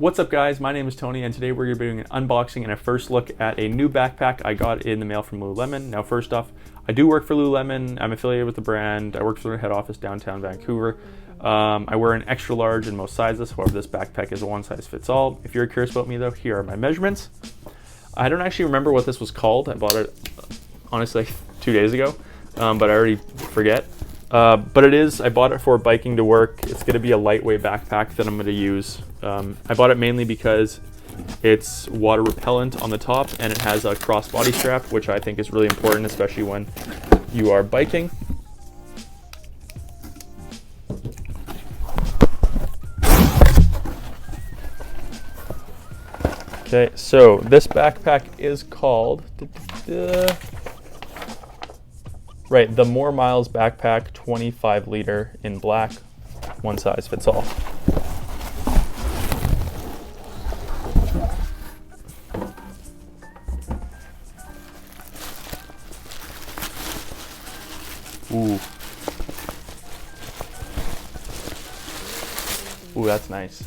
What's up guys, my name is Tony and today we're going to be doing an unboxing and a first look at a new backpack I got in the mail from Lululemon. Now first off, I do work for Lululemon, I'm affiliated with the brand, I work for their head office downtown Vancouver. I wear an extra large in most sizes, however this backpack is a one size fits all. If you're curious about me though, here are my measurements. I don't actually remember what this was called, I bought it honestly 2 days ago, but I already forget. But I bought it for biking to work. It's going to be a lightweight backpack that I'm going to use. I bought it mainly because it's water repellent on the top and it has a crossbody strap, which I think is really important, especially when you are biking. Okay, so this backpack is called right, the More Miles backpack, 25 liter in black, one size fits all. Ooh. Ooh, that's nice.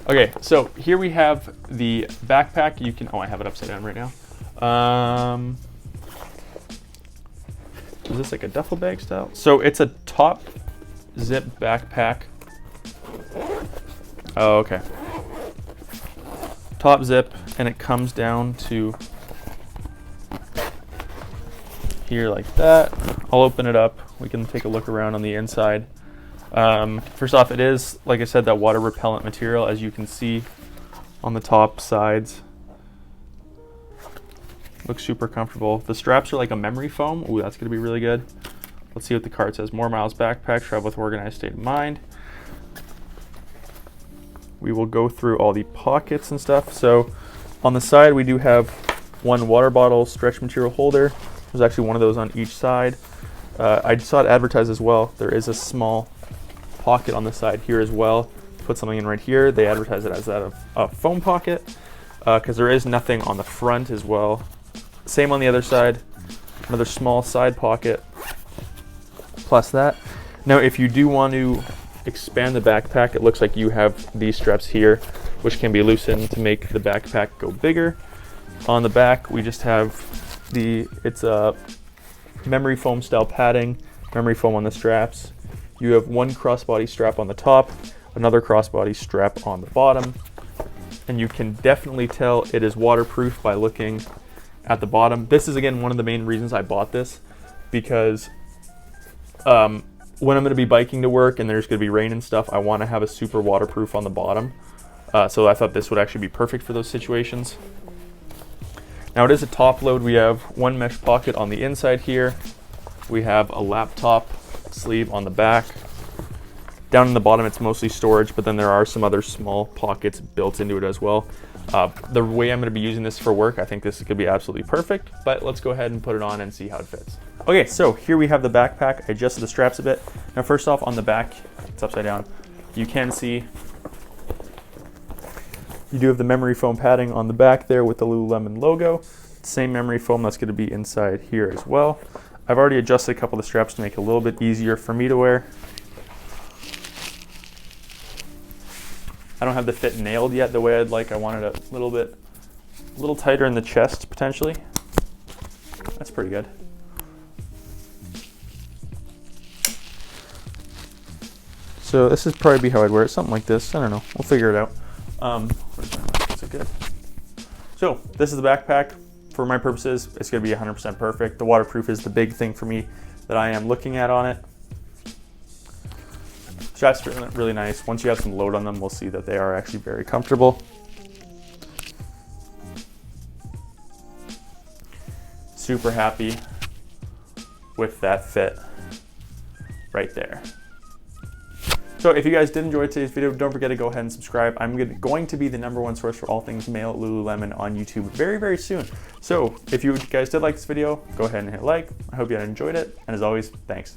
Okay, so here we have the backpack. You can, oh, I have it upside down right now. Is this like a duffel bag style? So it's a top zip backpack. Oh, okay. Top zip, and it comes down to here like that. I'll open it up. We can take a look around on the inside. First off, it is, like I said, that water repellent material, as you can see on the top sides. Looks super comfortable. The straps are like a memory foam. Ooh, that's gonna be really good. Let's see what the card says. More Miles backpack, travel with organized state of mind. We will go through all the pockets and stuff. So on the side, we do have one water bottle stretch material holder. There's actually one of those on each side. I saw it advertised as well. There is a small pocket on the side here as well. Put something in right here. They advertise it as that of a foam pocket because there is nothing on the front as well. Same on the other side, another small side pocket, plus that. Now, if you do want to expand the backpack, it looks like you have these straps here, which can be loosened to make the backpack go bigger. On the back, we just have it's a memory foam style padding, memory foam on the straps. You have one crossbody strap on the top, another crossbody strap on the bottom, and you can definitely tell it is waterproof by looking at the bottom. This is again one of the main reasons I bought this, because when I'm going to be biking to work and there's going to be rain and stuff, I want to have a super waterproof on the bottom. So I thought this would actually be perfect for those situations. Now it is a top load. We have one mesh pocket on the inside here. We have a laptop sleeve on the back. Down in the bottom it's mostly storage, but then there are some other small pockets built into it as well. The way I'm going to be using this for work, I think this is going to be absolutely perfect, but let's go ahead and put it on and see how it fits. Okay, so here we have the backpack. I adjusted the straps a bit. Now first off, on the back, it's upside down. You can see you do have the memory foam padding on the back there with the Lululemon logo. Same memory foam that's going to be inside here as well. I've already adjusted a couple of the straps to make it a little bit easier for me to wear. I don't have the fit nailed yet the way I'd like. I wanted a little tighter in the chest potentially. That's pretty good. So this is probably how I'd wear it, something like this. I don't know, we'll figure it out. Is it good? So this is the backpack. For my purposes, it's gonna be 100% perfect. The waterproof is the big thing for me that I am looking at on it. Straps are really nice. Once you have some load on them, we'll see that they are actually very comfortable. Super happy with that fit right there. So if you guys did enjoy today's video, don't forget to go ahead and subscribe. I'm going to be the #1 source for all things male Lululemon on YouTube very, very soon. So if you guys did like this video, go ahead and hit like. I hope you enjoyed it. And as always, thanks.